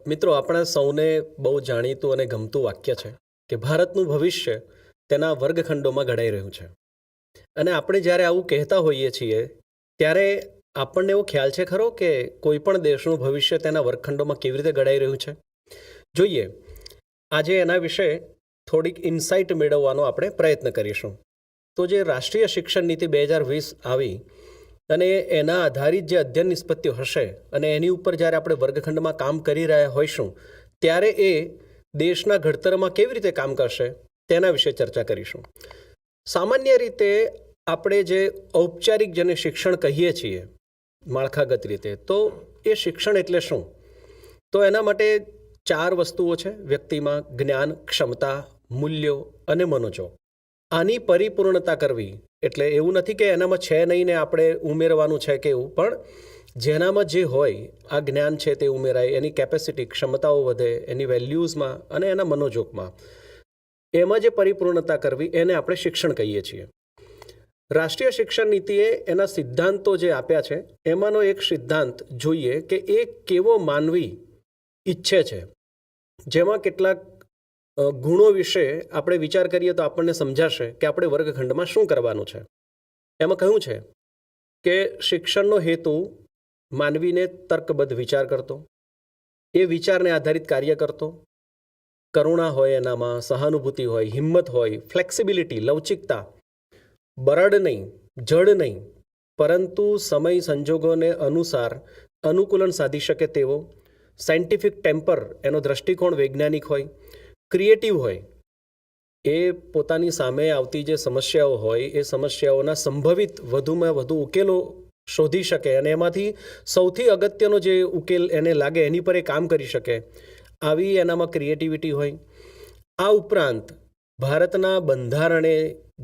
મિત્રો, આપણા સૌને બહુ જાણીતું અને ગમતું વાક્ય છે કે ભારતનું ભવિષ્ય તેના વર્ગખંડોમાં ઘડાઈ રહ્યું છે. અને આપણે જ્યારે આવું કહેતા હોઈએ છીએ ત્યારે આપણને એવો ખ્યાલ છે ખરો કે કોઈ પણ દેશનું ભવિષ્ય તેના વર્ગખંડોમાં કેવી રીતે ઘડાઈ રહ્યું છે. જોઈએ, આજે એના વિશે થોડીક ઇન્સાઇટ મેળવવાનો આપણે પ્રયત્ન કરીશું. તો જે રાષ્ટ્રીય શિક્ષણ નીતિ 2020 આવી અને એના આધારિત જે અધ્યયન નિષ્પત્તિઓ હશે અને એની ઉપર જ્યારે આપણે વર્ગખંડમાં કામ કરી રહ્યા હોઈશું ત્યારે એ દેશના ઘડતરમાં કેવી રીતે કામ કરશે તેના વિશે ચર્ચા કરીશું. સામાન્ય રીતે આપણે જે ઔપચારિક જેને શિક્ષણ કહીએ છીએ માળખાગત રીતે, તો એ શિક્ષણ એટલે શું? તો એના માટે 4 વસ્તુઓ છે: વ્યક્તિમાં જ્ઞાન, ક્ષમતા, મૂલ્યો અને મનોજોગ. આની પરિપૂર્ણતા કરવી એટલે એવું નથી કે એનામાં છે નહીં ને આપણે ઉમેરવાનું છે કે એવું, પણ જેનામાં જે હોય આ જ્ઞાન છે તે ઉમેરાય, એની કેપેસિટી, ક્ષમતાઓ વધે, એની વેલ્યુઝમાં અને એના મનોજોગમાં, એમાં જે પરિપૂર્ણતા કરવી એને આપણે શિક્ષણ કહીએ છીએ. રાષ્ટ્રીય શિક્ષણ નીતિએ એના સિદ્ધાંતો જે આપ્યા છે એમાંનો એક સિદ્ધાંત જોઈએ કે એ કેવો માનવી ઈચ્છે છે, જેમાં કેટલાક ગુણો વિશે આપણે વિચાર કરીએ તો આપણને સમજાશે કે આપણે વર્ગખંડમાં શું કરવાનું છે. એમાં કહ્યું છે કે શિક્ષણનો હેતુ માનવીને તર્કબદ્ધ વિચાર કરતો, એ વિચારને આધારિત કાર્ય કરતો, કરુણા હોય એનામાં, સહાનુભૂતિ હોય, હિંમત હોય, ફ્લેક્સિબિલિટી, લવચિકતા, બરડ નહીં, જડ નહીં, પરંતુ સમય સંજોગોને અનુસાર અનુકૂલન સાધી શકે તેવો, સાયન્ટિફિક ટેમ્પર, એનો દ્રષ્ટિકોણ વૈજ્ઞાનિક હોય, ક્રિએટિવ હોય, એ પોતાની સામે આવતી જે સમસ્યાઓ હોય એ સમસ્યાઓના સંભવિત વધુમાં વધુ ઉકેલો શોધી શકે અને એમાંથી સૌથી અગત્યનો જે ઉકેલ એને લાગે એની પર એ કામ કરી શકે, આવી એનામાં ક્રિએટિવિટી હોય. આ ઉપરાંત ભારતના બંધારણે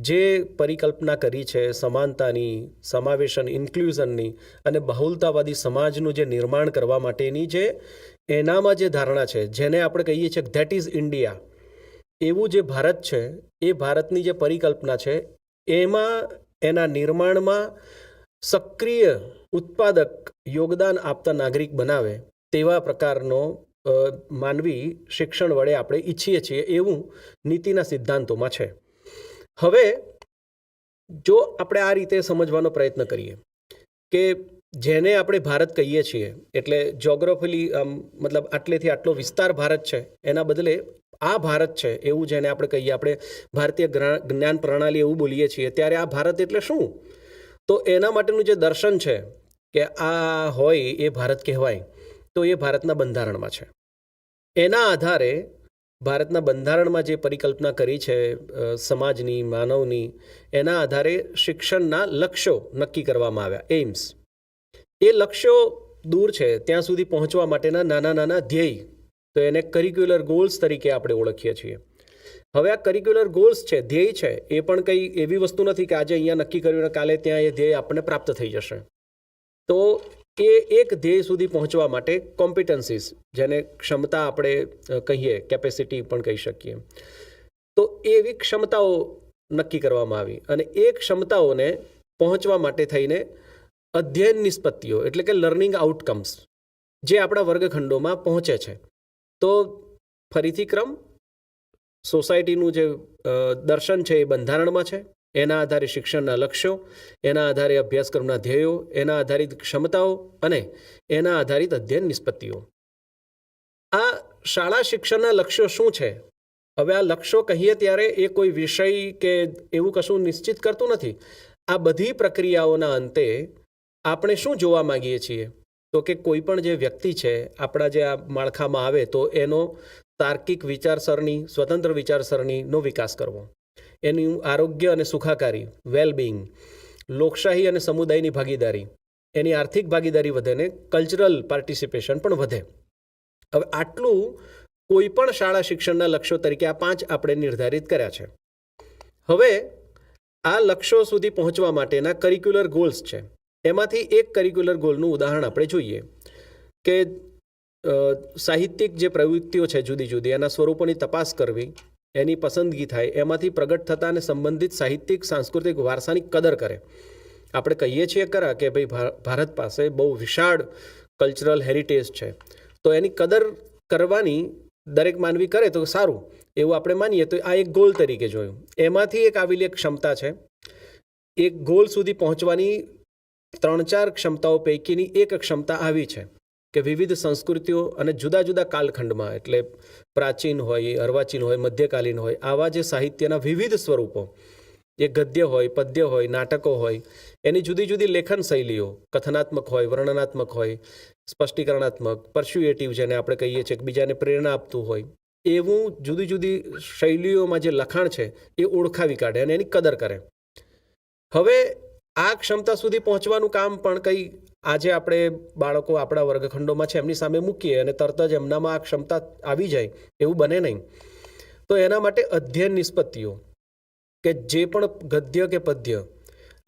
જે પરિકલ્પના કરી છે સમાનતાની, સમાવેશન, ઇન્ક્લુઝનની અને બહુલતાવાદી સમાજનું જે નિર્માણ કરવા માટેની જે એનામાં જે ધારણા છે, જેને આપણે કહીએ છીએ ધેટ ઇઝ ઇન્ડિયા, એવું જે ભારત છે એ ભારતની જે પરિકલ્પના છે એમાં એના નિર્માણમાં સક્રિય ઉત્પાદક યોગદાન આપતા નાગરિક બનાવે તેવા પ્રકારનો માનવી શિક્ષણ વડે આપણે ઈચ્છીએ છીએ, એવું નીતિના સિદ્ધાંતોમાં છે. હવે જો આપણે આ રીતે સમજવાનો પ્રયત્ન કરીએ કે જેને આપણે ભારત કહીએ છીએ એટલે જોગ્રાફિકલી મતલબ આટલેથી આટલો વિસ્તાર ભારત છે, એના બદલે આ ભારત છે એવું જેને આપણે કહીએ, આપણે ભારતીય જ્ઞાન પ્રણાલી એવું બોલીએ છીએ, ત્યારે આ ભારત એટલે શું? તો એના માટેનું જે દર્શન છે કે આ હોય એ ભારત કહેવાય, તો એ ભારતના બંધારણમાં છે. એના આધારે ભારતના બંધારણમાં જે પરિકલ્પના કરી છે સમાજની, માનવની, એના આધારે શિક્ષણના લક્ષ્યો નક્કી કરવામાં આવ્યા, એઇમ્સ. એ લક્ષ્યો દૂર છે ત્યાં સુધી પહોંચવા માટેના નાના નાના ધ્યેય, તો એને કરિક્યુલર ગોલ્સ તરીકે આપણે ઓળખીએ છીએ. હવે આ કરિક્યુલર ગોલ્સ છે, ધ્યેય છે, એ પણ કંઈ એવી વસ્તુ નથી કે આજે અહીંયા નક્કી કર્યું ને કાલે ત્યાં એ ધ્યેય આપણને પ્રાપ્ત થઈ જશે. તો એ એક ધ્યેય સુધી પહોંચવા માટે કોમ્પિટન્સીસ, જેને ક્ષમતા આપણે કહીએ, કેપેસિટી પણ કહી શકીએ, તો એવી ક્ષમતાઓ નક્કી કરવામાં આવી અને એ ક્ષમતાઓને પહોંચવા માટે થઈને અધ્યયન નિષ્પત્તિઓ એટલે કે લર્નિંગ આઉટકમ્સ જે આપણા વર્ગખંડોમાં પહોંચે છે. તો ફરીથી ક્રમ, સોસાયટીનું જે દર્શન છે એ બંધારણમાં છે, એના આધારે શિક્ષણના લક્ષ્યો, એના આધારે અભ્યાસક્રમના ધ્યેયો, એના આધારિત ક્ષમતાઓ અને એના આધારિત અધ્યયન નિષ્પત્તિઓ. આ શાળા શિક્ષણના લક્ષ્યો શું છે? હવે આ લક્ષ્યો કહીએ ત્યારે એ કોઈ વિષય કે એવું કશું નિશ્ચિત કરતું નથી. આ બધી પ્રક્રિયાઓના અંતે આપણે શું જોવા માંગીએ છીએ? તો કે કોઈ પણ જે વ્યક્તિ છે આપણા જે આ માળખામાં આવે તો એનો તાર્કિક વિચારસરણી, સ્વતંત્ર વિચારસરણીનો વિકાસ કરવો, એનું આરોગ્ય અને સુખાકારી, વેલબિંગ, લોકશાહી અને સમુદાયની ભાગીદારી, એની આર્થિક ભાગીદારી વધે ને કલ્ચરલ પાર્ટિસિપેશન પણ વધે. હવે આટલું કોઈ પણ શાળા શિક્ષણના લક્ષ્યો તરીકે આ 5 આપણે નિર્ધારિત કર્યા છે. હવે આ લક્ષ્યો સુધી પહોંચવા માટેના કરિક્યુલર ગોલ્સ છે. એમાંથી એક કરિક્યુલર ગોલનું ઉદાહરણ આપણે જોઈએ કે સાહિત્યિક જે પ્રવૃત્તિઓ છે જુદી જુદી, એના સ્વરૂપોની તપાસ કરવી, એની પસંદગી થાય, એમાંથી પ્રગટ થતા અને સંબંધિત સાહિત્યિક સાંસ્કૃતિક વારસાની કદર કરે. આપણે કહીએ છીએ ખરા કે ભાઈ ભારત પાસે બહુ વિશાળ કલ્ચરલ હેરિટેજ છે, તો એની કદર કરવાની દરેક માનવી કરે તો સારું એવું આપણે માનીએ તો આ એક ગોલ તરીકે જોયું. એમાંથી એક આવેલી એક ક્ષમતા છે. એક ગોલ સુધી પહોંચવાની 3-4 ક્ષમતાઓ પૈકીની એક ક્ષમતા આવી છે કે વિવિધ સંસ્કૃતિઓ અને જુદા જુદા કાલખંડમાં, એટલે પ્રાચીન હોય, અર્વાચીન હોય, મધ્યકાલીન હોય, આવા જે સાહિત્યના વિવિધ સ્વરૂપો, એ ગદ્ય હોય, પદ્ય હોય, નાટકો હોય, એની જુદી જુદી લેખન શૈલીઓ, કથનાત્મક હોય, વર્ણનાત્મક હોય, સ્પષ્ટીકરણાત્મક, પર્સ્યુએટિવ જેને આપણે કહીએ છીએ, એકબીજાને પ્રેરણા આપતું હોય, એવું જુદી જુદી શૈલીઓમાં જે લખાણ છે એ ઓળખાવી કાઢે અને એની કદર કરે. હવે આ ક્ષમતા સુધી પહોંચવાનું કામ પણ કંઈ આજે આપણે બાળકો આપણા વર્ગખંડોમાં છે એમની સામે મૂકીએ અને તરત જ એમનામાં આ ક્ષમતા આવી જાય એવું બને નહીં. તો એના માટે અધ્યયન નિષ્પત્તિઓ, કે જે પણ ગદ્ય કે પદ્ય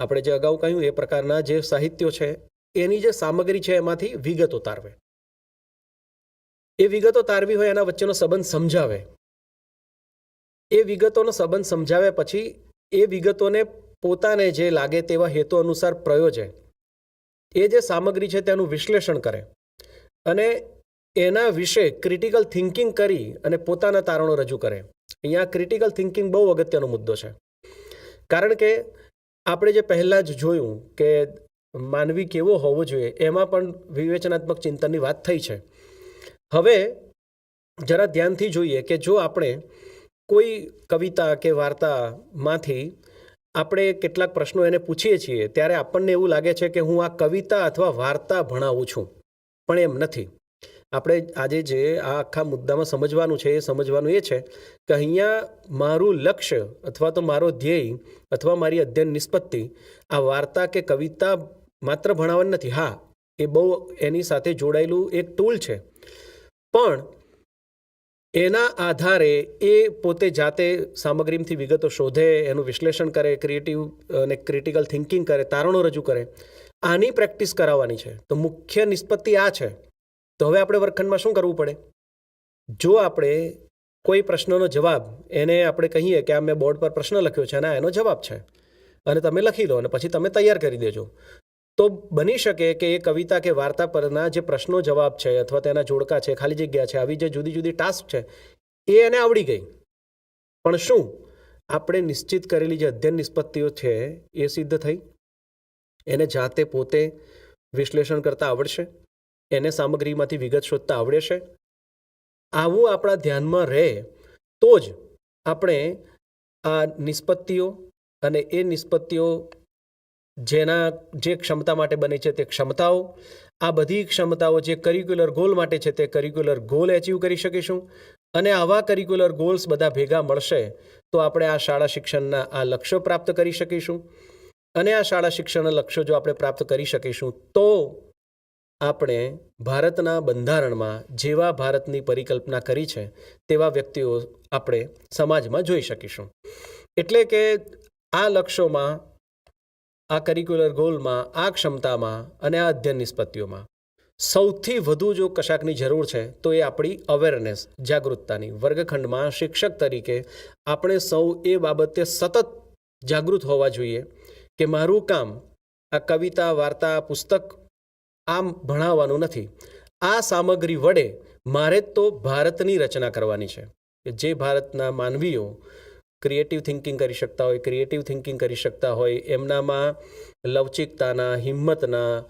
આપણે જે અગાઉ કહ્યું એ પ્રકારના જે સાહિત્યો છે એની જે સામગ્રી છે એમાંથી વિગતો તારવે. એ વિગતો તારવી હોય એના વચ્ચેનો સંબંધ સમજાવે. એ વિગતોનો સંબંધ સમજાવ્યા પછી એ વિગતોને પોતાને જે લાગે તેવા હેતુ અનુસાર પ્રયોજે. એ જે સામગ્રી છે તેનું વિશ્લેષણ કરે અને એના વિશે ક્રિટિકલ થિંકિંગ કરી અને પોતાના તારણો રજૂ કરે. અહીંયા ક્રિટિકલ થિંકિંગ બહુ અગત્યનો મુદ્દો છે. કારણ કે આપણે જે પહેલાં જ જોયું કે માનવી કેવો હોવો જોઈએ એમાં પણ વિવેચનાત્મક ચિંતનની વાત થઈ છે. હવે જરા ધ્યાનથી જોઈએ કે જો આપણે કોઈ કવિતા કે વાર્તામાંથી આપણે કેટલાક પ્રશ્નો એને પૂછીએ છીએ ત્યારે આપણને એવું લાગે છે કે હું આ કવિતા અથવા વાર્તા ભણાવું છું, પણ એમ નથી. આપણે આજે જે આ આખા મુદ્દામાં સમજવાનું છે એ સમજવાનું એ છે કે અહીંયા મારું લક્ષ્ય અથવા તો મારો ધ્યેય અથવા મારી અધ્યયન નિષ્પત્તિ આ વાર્તા કે કવિતા માત્ર ભણાવવાની નથી. હા, એ બહુ એની સાથે જોડાયેલું એક ટૂલ છે, પણ એના આધારે એ પોતે જાતે સામગ્રીમાંથી વિગતો શોધે, એનું વિશ્લેષણ કરે, ક્રિએટિવ અને ક્રિટિકલ થિંકિંગ કરે, તારણો રજૂ કરે. આની પ્રેક્ટિસ કરાવવાની છે. તો મુખ્ય નિષ્પત્તિ આ છે. તો હવે આપણે વર્ગખંડમાં શું કરવું પડે? જો આપણે કોઈ પ્રશ્નનો જવાબ એને આપણે કહીએ કે આ મેં બોર્ડ પર પ્રશ્ન લખ્યો છે અને એનો જવાબ છે અને તમે લખી લો અને પછી તમે તૈયાર કરી દેજો, તો બની શકે કે એ કવિતા કે વાર્તા પરના જે પ્રશ્નો જવાબ છે અથવા તેના જોડકા છે, ખાલી જગ્યા છે, આવી જે જુદી જુદી ટાસ્ક છે એ એને આવડી ગઈ. પણ શું આપણે નિશ્ચિત કરેલી જે અધ્યયન નિષ્પત્તિઓ છે એ સિદ્ધ થઈ? એને જાતે પોતે વિશ્લેષણ કરતા આવડશે? એને સામગ્રીમાંથી વિગત શોધતા આવડે છે? આવું આપણા ધ્યાનમાં રહે તો જ આપણે આ નિષ્પત્તિઓ અને એ નિષ્પત્તિઓ જે ક્ષમતા માટે બને છે તે ક્ષમતાઓ, આ બધી ક્ષમતાઓ જે કરિક્યુલર ગોલ માટે છે તે કરિક્યુલર ગોલ એચીવ કરી શકીશું. અને આવા કરિક્યુલર ગોલ્સ બધા ભેગા મળશે તો આપણે આ શાળા શિક્ષણના આ લક્ષ્યો પ્રાપ્ત કરી શકીશું. અને આ શાળા શિક્ષણના લક્ષ્યો જો આપણે પ્રાપ્ત કરી શકીશું તો આપણે ભારતના બંધારણમાં જેવા ભારતની પરિકલ્પના કરી છે તેવા વ્યક્તિઓ આપણે સમાજમાં જોઈ શકીશું. એટલે કે આ લક્ષ્યોમાં, આ કરિક્યુલર ગોલમાં, આ ક્ષમતામાં અને આ અધ્યયન નિષ્પત્તિઓમાં સૌથી વધુ જો કશાકની જરૂર છે તો એ આપણી અવેરનેસ, જાગૃતતાની. વર્ગખંડમાં શિક્ષક તરીકે આપણે સૌ એ બાબતે સતત જાગૃત હોવા જોઈએ કે મારું કામ આ કવિતા, વાર્તા, પુસ્તક આમ ભણાવવાનું નથી. આ સામગ્રી વડે મારે તો ભારતની રચના કરવાની છે. જે ભારતના માનવીઓ ક્રિએટિવ થિંકિંગ કરી શકતા હોય, ક્રિએટિવ થિંકિંગ કરી શકતા હોય, એમનામાં લવચિકતાના, હિંમતના,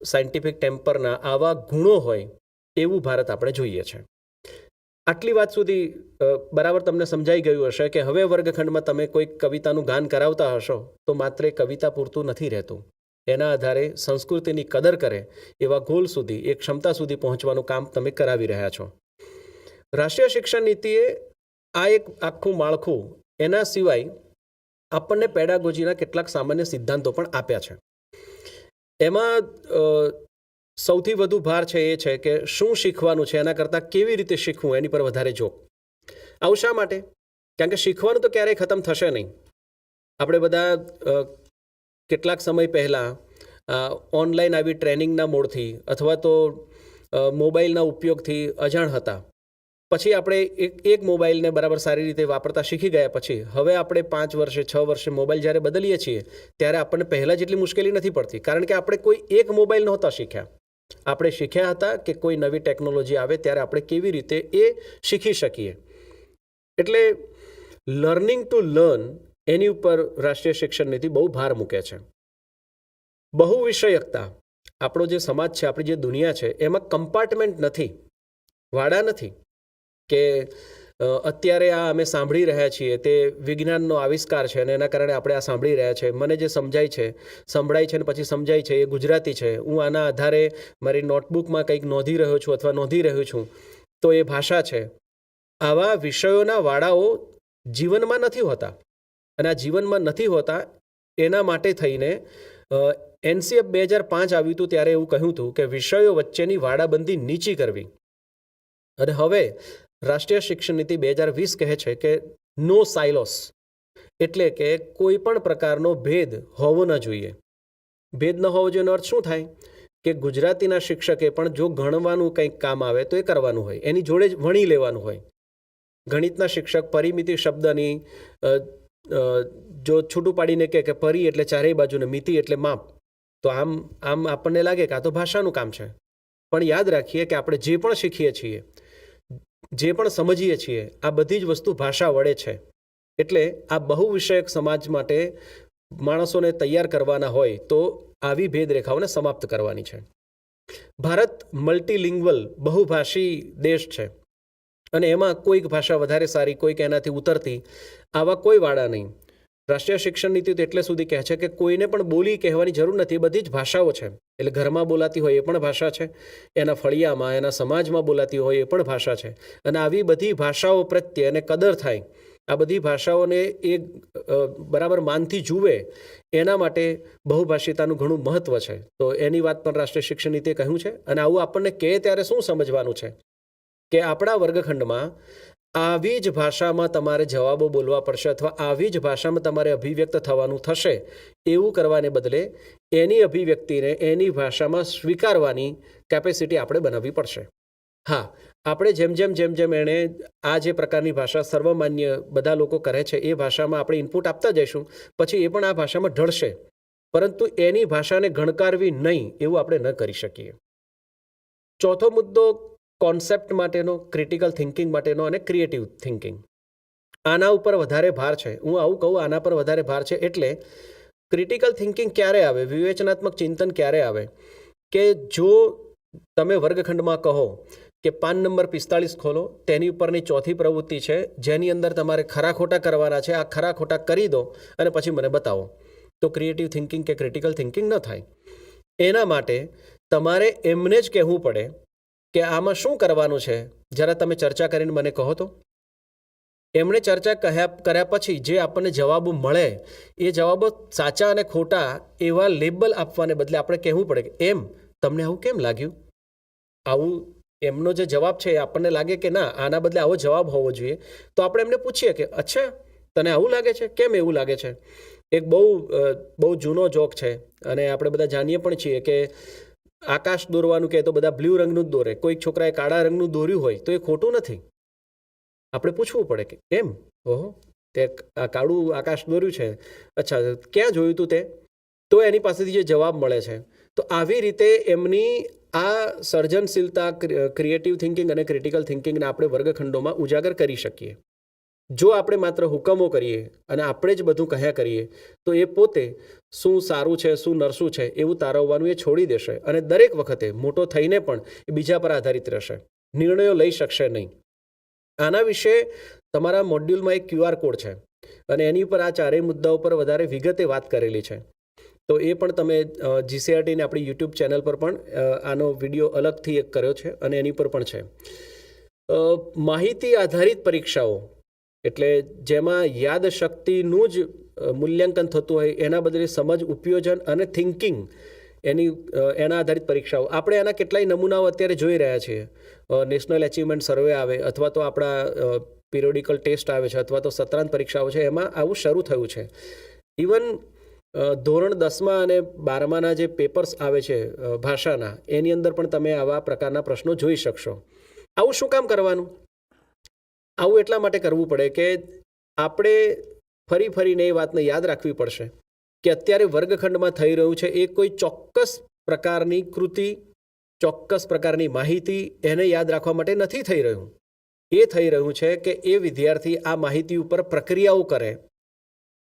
સાયન્ટિફિક ટેમ્પરના આવા ગુણો હોય એવું ભારત આપણે જોઈએ છે. આટલી વાત સુધી બરાબર તમને સમજાઈ ગયું હશે કે હવે વર્ગખંડમાં તમે કોઈ કવિતાનું ગાન કરાવતા હશો તો માત્ર કવિતા પૂરતું નથી રહેતું. એના આધારે સંસ્કૃતિની કદર કરે એવા ગોલ સુધી, એ ક્ષમતા સુધી પહોંચવાનું કામ તમે કરાવી રહ્યા છો. રાષ્ટ્રીય શિક્ષણ નીતિએ આ એક આખું માળખું, એના સિવાય આપણને પેડાગોજીના કેટલાક સામાન્ય સિદ્ધાંતો પણ આપ્યા છે. એમાં સૌથી વધુ ભાર છે એ છે કે શું શીખવાનું છે એના કરતાં કેવી રીતે શીખવું એની પર વધારે જોક. આવું શા માટે? કારણ કે શીખવાનું તો ક્યારેય ખતમ થશે નહીં. આપણે બધા કેટલાક સમય પહેલાં ઓનલાઈન આવી ટ્રેનિંગના મોડથી અથવા તો મોબાઈલના ઉપયોગથી અજાણ હતા. પછી આપણે એક મોબાઈલને બરાબર સારી રીતે વાપરતા શીખી ગયા પછી હવે આપણે 5 વર્ષે 6 વર્ષે મોબાઈલ જ્યારે બદલીએ છીએ ત્યારે આપણને પહેલાં જેટલી મુશ્કેલી નથી પડતી, કારણ કે આપણે કોઈ એક મોબાઈલ નહોતા શીખ્યા. આપણે શીખ્યા હતા કે કોઈ નવી ટેકનોલોજી આવે ત્યારે આપણે કેવી રીતે એ શીખી શકીએ. એટલે લર્નિંગ ટુ લર્ન એની ઉપર રાષ્ટ્રીય શિક્ષણ નીતિ બહુ ભાર મૂકે છે. બહુ વિષયકતા, આપણો જે સમાજ છે, આપણી જે દુનિયા છે, એમાં કમ્પાર્ટમેન્ટ નથી, વાડા નથી કે અત્યારે આ અમે સાંભળી રહ્યા છીએ તે વિજ્ઞાનનો આવિષ્કાર છે અને એના કારણે આપણે આ સાંભળી રહ્યા છે. મને જે સમજાય છે, સંભળાય છે અને પછી સમજાય છે એ ગુજરાતી છે. હું આના આધારે મારી નોટબુકમાં કંઈક નોંધી રહ્યો છું અથવા નોંધી રહ્યો છું તો એ ભાષા છે. આવા વિષયોના વાડાઓ જીવનમાં નથી હોતા અને આ જીવનમાં નથી હોતા એના માટે થઈને NCF 2005 આવ્યું હતું ત્યારે એવું કહ્યું હતું કે વિષયો વચ્ચેની વાડાબંધી નીચી કરવી. અને હવે રાષ્ટ્રીય શિક્ષણ નીતિ 2020 કહે છે કે નો સાયલોસ, એટલે કે કોઈ પણ પ્રકારનો ભેદ હોવો ન જોઈએ. ભેદ ન હોવો જોઈએ એનો અર્થ શું થાય કે ગુજરાતીના શિક્ષકે પણ જો ગણવાનું કંઈક કામ આવે તો એ કરવાનું હોય, એની જોડે જ વણી લેવાનું હોય. ગણિતના શિક્ષક પરિમિતિ શબ્દની જો છૂટું પાડીને કે પરી એટલે ચારેય બાજુને, મિતિ એટલે માપ, તો આમ આપણને લાગે કે આ તો ભાષાનું કામ છે. પણ યાદ રાખીએ કે આપણે જે પણ શીખીએ છીએ, જે પણ સમજીએ છીએ, આ બધી જ વસ્તુ ભાષા વડે છે. એટલે આ બહુ વિષયક સમાજ માટે માણસોને તૈયાર કરવાના હોય તો આવી ભેદરેખાઓને સમાપ્ત કરવાની છે. ભારત મલ્ટીલિંગ્વલ, બહુભાષી દેશ છે અને એમાં કોઈક ભાષા વધારે સારી, કોઈક એનાથી ઉતરતી, આવા કોઈ વાડા નહીં. રાષ્ટ્રીય શિક્ષણ નીતિ તો એટલે સુધી કહે છે કે કોઈને પણ બોલી કહેવાની જરૂર નથી, બધી જ ભાષાઓ છે. એટલે ઘરમાં બોલાતી હોય એ પણ ભાષા છે, એના ફળિયામાં, એના સમાજમાં બોલાતી હોય એ પણ ભાષા છે. અને આવી બધી ભાષાઓ પ્રત્યે એને કદર થાય, આ બધી ભાષાઓને એ બરાબર માનથી જુએ, એના માટે બહુભાષિતાનું ઘણું મહત્વ છે. તો એની વાત પણ રાષ્ટ્રીય શિક્ષણ નીતિએ કહ્યું છે. અને આવું આપણને કહે ત્યારે શું સમજવાનું છે કે આપણા વર્ગખંડમાં આવી જ ભાષામાં તમારે જવાબો બોલવા પડશે અથવા આવી જ ભાષામાં તમારે અભિવ્યક્ત થવાનું થશે. એવું કરવાને બદલે એની અભિવ્યક્તિને એની ભાષામાં સ્વીકારવાની કેપેસિટી આપણે બનાવવી પડશે. હા, આપણે જેમ એણે આ જે પ્રકારની ભાષા સર્વમાન્ય બધા લોકો કરે છે એ ભાષામાં આપણે ઇનપુટ આપતા જઈશું, પછી એ પણ આ ભાષામાં ઢળશે. પરંતુ એની ભાષાને ગણકારવી નહીં એવું આપણે ન કરી શકીએ. ચોથો મુદ્દો કોન્સેપ્ટ માટેનો, ક્રિટિકલ થિંકિંગ માટેનો અને ક્રિએટિવ થિંકિંગ. આના ઉપર વધારે ભાર છે. હું આવું કહું, આના પર વધારે ભાર છે એટલે ક્રિટિકલ થિંકિંગ ક્યારે આવે, વિવેચનાત્મક ચિંતન ક્યારે આવે કે જો તમે વર્ગખંડમાં કહો કે પાન નંબર 45 ખોલો, તેની ઉપરની ચોથી પ્રવૃત્તિ છે જેની અંદર તમારે ખરા ખોટા કરવાના છે, આ ખરા ખોટા કરી દો અને પછી મને બતાવો, તો ક્રિએટિવ થિંકિંગ કે ક્રિટિકલ થિંકિંગ ન થાય. એના માટે તમારે એમને જ કહેવું પડે કે આમાં શું કરવાનું છે, જરા તમે ચર્ચા કરીને મને કહો તો. એમણે ચર્ચા કર્યા પછી જે આપણને જવાબો મળે એ જવાબો સાચા અને ખોટા એવા લેબલ આપવાને બદલે આપણે કહેવું પડે કે એમ, તમને આવું કેમ લાગ્યું? આવું એમનો જે જવાબ છે એ આપણને લાગે કે ના, આના બદલે આવો જવાબ હોવો જોઈએ, તો આપણે એમને પૂછીએ કે અચ્છા તને આવું લાગે છે, કેમ એવું લાગે છે? એક બહુ જૂનો જોક છે અને આપણે બધા જાણીએ પણ છીએ કે આકાશ દોરવાનું કહે તો બધા બ્લુ રંગનું જ દોરે. કોઈક છોકરાએ કાળા રંગનું દોર્યું હોય તો એ ખોટું નથી. આપણે પૂછવું પડે કે કેમ, ઓહો તે આ કાળું આકાશ દોર્યું છે, અચ્છા ક્યાં જોયું તું તે? તો એની પાસેથી જે જવાબ મળે છે. તો આવી રીતે એમની આ સર્જનશીલતા, ક્રિએટિવ થિંકિંગ અને ક્રિટિકલ થિંકિંગને આપણે વર્ગખંડોમાં ઉજાગર કરી શકીએ. જો આપણે માત્ર હુકમો કરીએ અને આપણે જ બધું કહ્યા કરીએ તો એ પોતે શું સારું છે, શું નરસું છે એવું તારવવાનું એ છોડી દેશે અને દરેક વખતે મોટો થઈને પણ એ બીજા પર આધારિત રહેશે, નિર્ણયો લઈ શકશે નહીં. આના વિશે તમારા મોડ્યુલમાં એક QR કોડ છે અને એની પર આ ચારેય મુદ્દાઓ પર વધારે વિગતે વાત કરેલી છે. તો એ પણ તમે GCRTને આપણી YouTube ચેનલ પર પણ આનો વિડીયો અલગથી એક કર્યો છે અને એની પર પણ છે. માહિતી આધારિત પરીક્ષાઓ, એટલે જેમાં યાદશક્તિનું જ મૂલ્યાંકન થતું હોય એના બદલે સમજ, ઉપયોજન અને થિંકિંગ એના આધારિત પરીક્ષાઓ. આપણે એના કેટલાય નમૂનાઓ અત્યારે જોઈ રહ્યા છીએ. નેશનલ એચિવમેન્ટ સર્વે આવે અથવા તો આપણા પિરિયોડિકલ ટેસ્ટ આવે છે અથવા તો સત્રાંત પરીક્ષાઓ છે, એમાં આવું શરૂ થયું છે. ઇવન ધોરણ 10માં અને 12માના જે પેપર્સ આવે છે ભાષાના, એની અંદર પણ તમે આવા પ્રકારના પ્રશ્નો જોઈ શકશો. આવું શું કામ કરવાનું? આવું એટલા માટે કરવું પડે કે આપણે ફરીને એ વાતને યાદ રાખવી પડશે કે અત્યારે વર્ગખંડમાં થઈ રહ્યું છે એ કોઈ ચોક્કસ પ્રકારની કૃતિ ચોક્કસ પ્રકારની માહિતી એને યાદ રાખવા માટે નથી થઈ રહ્યું. એ થઈ રહ્યું છે કે એ વિદ્યાર્થી આ માહિતી ઉપર પ્રક્રિયાઓ કરે,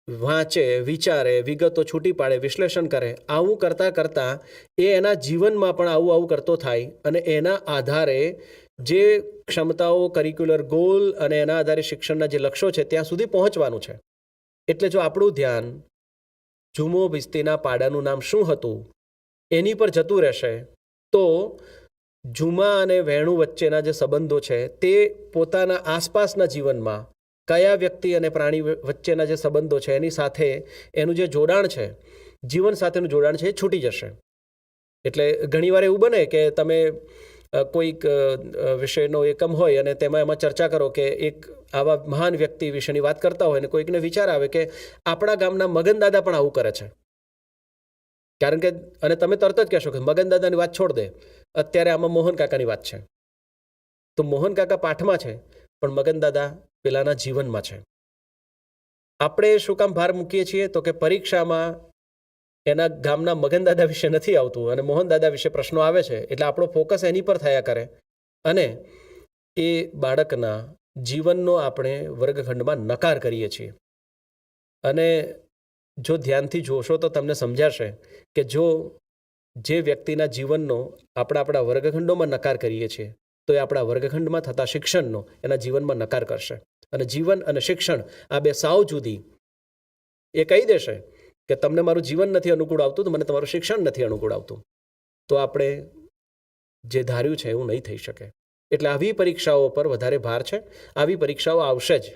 વાંચે, વિચારે, વિગતો છૂટી પાડે, વિશ્લેષણ કરે. આવું કરતાં કરતાં એ એના જીવનમાં પણ આવું કરતો થાય અને એના આધારે જે ક્ષમતાઓ, કરિક્યુલર ગોલ અને એના આધારે શિક્ષણના જે લક્ષ્યો છે ત્યાં સુધી પહોંચવાનું છે. એટલે જો આપણું ધ્યાન ઝુમો ભીસ્તીના પાડાનું નામ શું હતું એની પર જતું રહેશે તો ઝુમા અને વેણુ વચ્ચેના જે સંબંધો છે તે પોતાના આસપાસના જીવનમાં કયા વ્યક્તિ અને પ્રાણી વચ્ચેના જે સંબંધો છે એની સાથે એનું જે જોડાણ છે, જીવન સાથેનું જોડાણ છે, એ છૂટી જશે. એટલે ઘણીવાર એવું બને કે તમે કોઈક વિષયનો એકમ હોય અને એમાં ચર્ચા કરો કે એક આવા મહાન વ્યક્તિ વિશેની વાત કરતા હોય અને કોઈકને વિચાર આવે કે આપણા ગામના મગનદાદા પણ આવું કરે છે. કારણ કે અને તમે તરત જ કહેશો કે મગનદાદાની વાત છોડ દે, અત્યારે આમાં મોહન કાકાની વાત છે. તો મોહન કાકા પાઠમાં છે પણ મગનદાદા પેલાના જીવનમાં છે. આપણે શું કામ ભાર મૂકીએ છીએ તો કે પરીક્ષામાં એના ગામના મગનદાદા વિશે નથી આવતું અને મોહનદાદા વિશે પ્રશ્નો આવે છે એટલે આપણો ફોકસ એની પર થયા કરે અને એ બાળકના જીવનનો આપણે વર્ગખંડમાં નકાર કરીએ છીએ. અને જો ધ્યાનથી જોશો તો તમને સમજાશે કે જો જે વ્યક્તિના જીવનનો આપણા વર્ગખંડોમાં નકાર કરીએ છીએ તો એ આપણા વર્ગખંડમાં થતા શિક્ષણનો એના જીવનમાં નકાર કરશે. અને જીવન અને શિક્ષણ આ બે સાવ જુદી. એ કહી દેશે કે તમને મારું જીવન નથી અનુકૂળ આવતું તો મને તમારું શિક્ષણ નથી અનુકૂળ આવતું. તો આપણે જે ધાર્યું છે એવું નહીં થઈ શકે. એટલે આવી પરીક્ષાઓ પર વધારે ભાર છે. આવી પરીક્ષાઓ આવશે જ.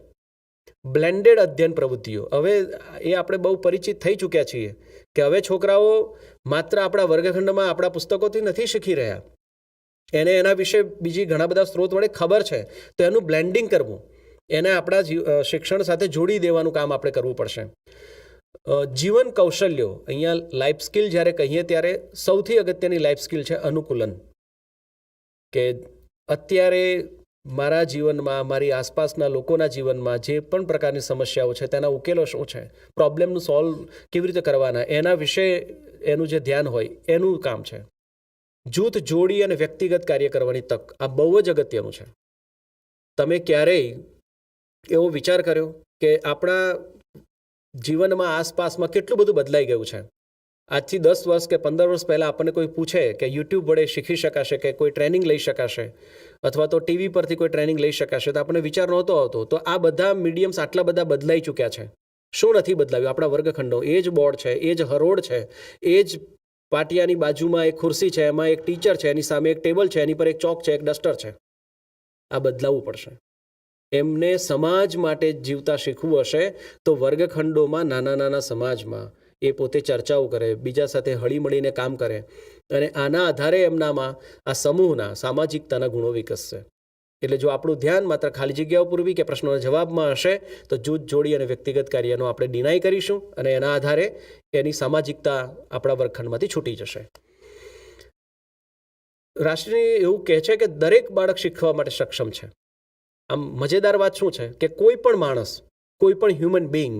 બ્લેન્ડેડ અધ્યયન પ્રવૃત્તિઓ, હવે એ આપણે બહુ પરિચિત થઈ ચૂક્યા છીએ કે હવે છોકરાઓ માત્ર આપણા વર્ગખંડમાં આપણા પુસ્તકોથી નથી શીખી રહ્યા, એને એના વિશે બીજી ઘણા બધા સ્ત્રોત વડે ખબર છે. તો એનું બ્લેન્ડિંગ કરવું, એને આપણા શિક્ષણ સાથે જોડી દેવાનું કામ આપણે કરવું પડશે. જીવન કૌશલ્યો, અહીંયા લાઈફ સ્કિલ જ્યારે કહીએ ત્યારે સૌથી અગત્યની લાઈફ સ્કિલ છે અનુકૂલન. કે અત્યારે મારા જીવનમાં, મારી આસપાસના લોકોના જીવનમાં જે પણ પ્રકારની સમસ્યાઓ છે તેના ઉકેલો શું છે, પ્રોબ્લેમનું સોલ્વ કેવી રીતે કરવાના, એના વિશે એનું જે ધ્યાન હોય એનું કામ છે. જૂથ જોડી અને વ્યક્તિગત કાર્ય કરવાની તક, આ બહુ જ અગત્યનું છે. તમે ક્યારેય એવો વિચાર કર્યો કે આપણા જીવનમાં આસપાસમાં કેટલું બધું બદલાઈ ગયું છે? આજથી 10 વર્ષ કે 15 વર્ષ પહેલાં આપણને કોઈ પૂછે કે યુટ્યુબ વડે શીખી શકાશે, કે કોઈ ટ્રેનિંગ લઈ શકાશે અથવા તો ટીવી પરથી કોઈ ટ્રેનિંગ લઈ શકાશે, તો આપણને વિચાર નહોતો આવતો. તો આ બધા મીડિયમ્સ આટલા બધા બદલાઈ ચૂક્યા છે. શું નથી બદલાવ્યું? આપણા વર્ગખંડો, એ જ બોર્ડ છે, એ જ હરોળ છે, એ જ પાટિયાની બાજુમાં એક ખુરશી છે, એમાં એક ટીચર છે, એની સામે એક ટેબલ છે, એની પર એક ચોક છે, એક ડસ્ટર છે. આ બદલાવવું પડશે. એમને સમાજ માટે જીવતા શીખવું હશે તો વર્ગખંડોમાં, નાના નાના સમાજમાં એ પોતે ચર્ચાઓ કરે, બીજા સાથે હળીમળીને કામ કરે અને આના આધારે એમનામાં આ સમૂહના, સામાજિકતાના ગુણો વિકસશે. એટલે જો આપણું ધ્યાન માત્ર ખાલી જગ્યાઓ પૂરવી કે પ્રશ્નોના જવાબમાં હશે તો જૂથ જોડી અને વ્યક્તિગત કાર્યનો આપણે ડિનાય કરીશું અને એના આધારે એની સામાજિકતા આપણા વર્ગખંડમાંથી છૂટી જશે. રાષ્ટ્રીય એવું કહે છે કે દરેક બાળક શીખવા માટે સક્ષમ છે. આમ મજેદાર વાત શું છે કે કોઈ પણ માણસ, કોઈ પણ હ્યુમન બિંગ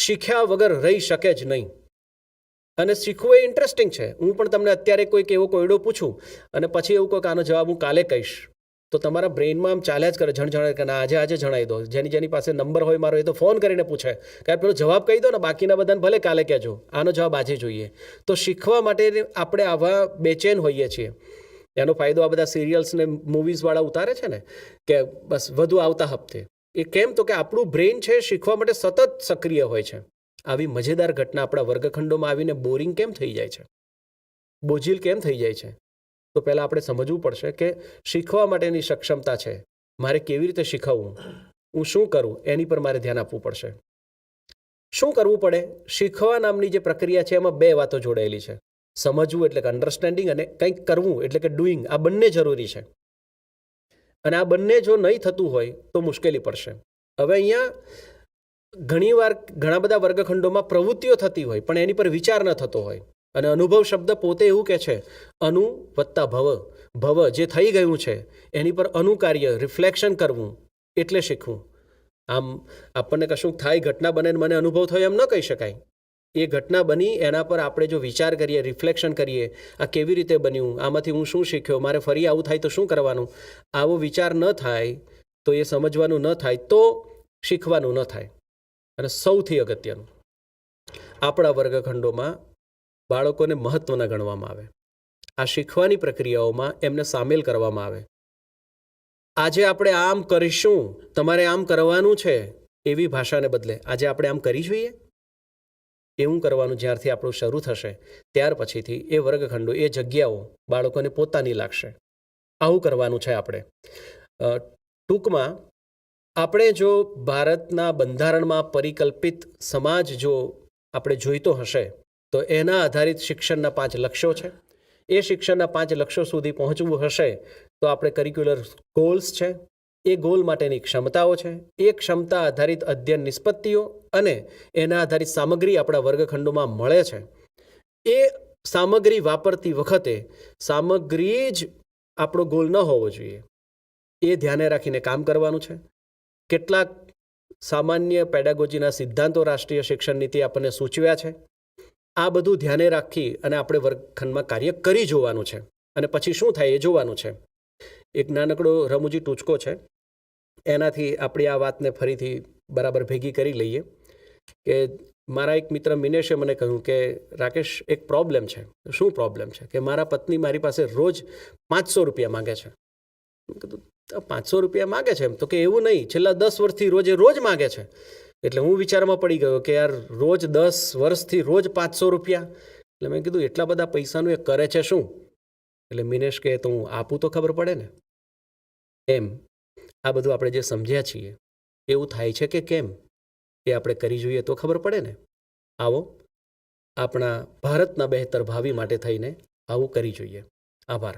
શીખ્યા વગર રહી શકે જ નહીં. અને શીખવું એ ઇન્ટરેસ્ટિંગ છે. હું પણ તમને અત્યારે કોઈક એવો કોયડો પૂછું અને પછી એવું કોઈક આનો જવાબ હું કાલે કહીશ તો તમારા બ્રેઇનમાં આમ ચાલ્યા જ કરે, જણાય કે ના આજે જણાવી દો. જેની પાસે નંબર હોય મારો એ તો ફોન કરીને પૂછે કે પેલો જવાબ કહી દો ને, બાકીના બધાને ભલે કાલે કહેજો, આનો જવાબ આજે જોઈએ. તો શીખવા માટે આપણે આવા બેચેન હોઈએ છીએ. એનો ફાયદો આ બધા સિરિયલ્સ ને મૂવીઝવાળા ઉતારે છે ને કે બસ વધુ આવતા હપ્તે. એ કેમ? તો કે આપણું બ્રેઇન છે શીખવા માટે સતત સક્રિય હોય છે. આવી મજેદાર ઘટના આપણા વર્ગખંડોમાં આવીને બોરિંગ કેમ થઈ જાય છે, બોજીલ કેમ થઈ જાય છે? તો પહેલાં આપણે સમજવું પડશે કે શીખવા માટેની સક્ષમતા છે. મારે કેવી રીતે શીખવવું, હું શું કરું, એની પર મારે ધ્યાન આપવું પડશે. શું કરવું પડે? શીખવા નામની જે પ્રક્રિયા છે એમાં 2 વાતો જોડાયેલી છે. સમજવું એટલે કે અન્ડરસ્ટેન્ડિંગ અને કંઈક કરવું એટલે કે ડુઈંગ. આ બંને જરૂરી છે. અને આ બંને જો નહીં થતું હોય તો મુશ્કેલી પડશે. હવે અહીંયા ઘણીવાર ઘણા બધા વર્ગખંડોમાં પ્રવૃત્તિઓ થતી હોય પણ એની પર વિચાર ન થતો હોય. અને અનુભવ શબ્દ પોતે એવું કહે છે, અનુ વત્તા ભવ. ભવ જે થઈ ગયું છે એની પર અનુકાર્ય, રિફ્લેક્શન કરવું એટલે શીખવું. આમ આપણને કશું થાય, ઘટના બને મને અનુભવ થયો એમ ન કહી શકાય. એ ઘટના બની એના પર આપણે જો વિચાર કરીએ, રિફ્લેક્શન કરીએ, આ કેવી રીતે બન્યું, આમાંથી હું શું શીખ્યો, મારે ફરી આવું થાય તો શું કરવાનું, આવો વિચાર ન થાય તો એ સમજવાનું ન થાય તો શીખવાનું ન થાય. અને સૌથી અગત્યનું, આપણા વર્ગખંડોમાં બાળકોને મહત્ત્વના ગણવામાં આવે, આ શીખવાની પ્રક્રિયાઓમાં એમને સામેલ કરવામાં આવે. આજે આપણે આમ કરીશું, તમારે આમ કરવાનું છે એવી ભાષાને બદલે આજે આપણે આમ કરી જોઈએ એવું કરવાનું જ્યારથી આપણું શરૂ થશે ત્યાર પછીથી એ વર્ગખંડો, એ જગ્યાઓ બાળકોને પોતાની લાગશે. આવું કરવાનું છે આપણે. ટૂંકમાં આપણે જો ભારતના બંધારણમાં પરિકલ્પિત સમાજ જો આપણે જોઈતો હશે તો એના આધારિત શિક્ષણના 5 લક્ષ્યો છે. એ શિક્ષણના 5 લક્ષ્યો સુધી પહોંચવું હશે તો આપણે કરિક્યુલર ગોલ્સ છે, એ ગોલ માટેની ક્ષમતાઓ છે, એ ક્ષમતા આધારિત અધ્યયન નિષ્પત્તિઓ અને એના આધારિત સામગ્રી આપણા વર્ગખંડોમાં મળે છે. એ સામગ્રી વાપરતી વખતે સામગ્રી જ આપણો ગોલ ન હોવો જોઈએ, એ ધ્યાને રાખીને કામ કરવાનું છે. કેટલાક સામાન્ય પેડાગોજીના સિદ્ધાંતો રાષ્ટ્રીય શિક્ષણ નીતિ આપણને સૂચવ્યા છે. આ બધું ધ્યાને રાખી અને આપણે વર્ગખંડમાં કાર્ય કરી જોવાનું છે અને પછી શું થાય એ જોવાનું છે. એક નાનકડો રમૂજી ટૂચકો છે, એનાથી આપણી આ વાતને ફરીથી બરાબર ભેગી કરી લઈએ કે મારા એક મિત્ર મિનેશે મને કહ્યું કે રાકેશ, એક પ્રોબ્લેમ છે. શું પ્રોબ્લેમ છે? કે મારા પત્ની મારી પાસે રોજ 500 રૂપિયા માગે છે. કીધું 500 રૂપિયા માગે છે? એમ તો કે એવું નહીં, છેલ્લા 10 વર્ષથી રોજ માગે છે. એટલે હું વિચારમાં પડી ગયો કે યાર, રોજ 10 વર્ષથી રોજ 500 રૂપિયા. એટલે મેં કીધું એટલા બધા પૈસાનું એ કરે છે શું? એટલે મિનેશ કહે તો હું આપું તો ખબર પડે ને. એમ આ બધું આપણે જે સમજ્યા છીએ એવું થાય છે કે કેમ એ આપણે કરી જોઈએ તો ખબર પડે ને. આવો આપણા ભારતના બહેતર ભાવિ માટે થઈને આવું કરી જોઈએ. આભાર.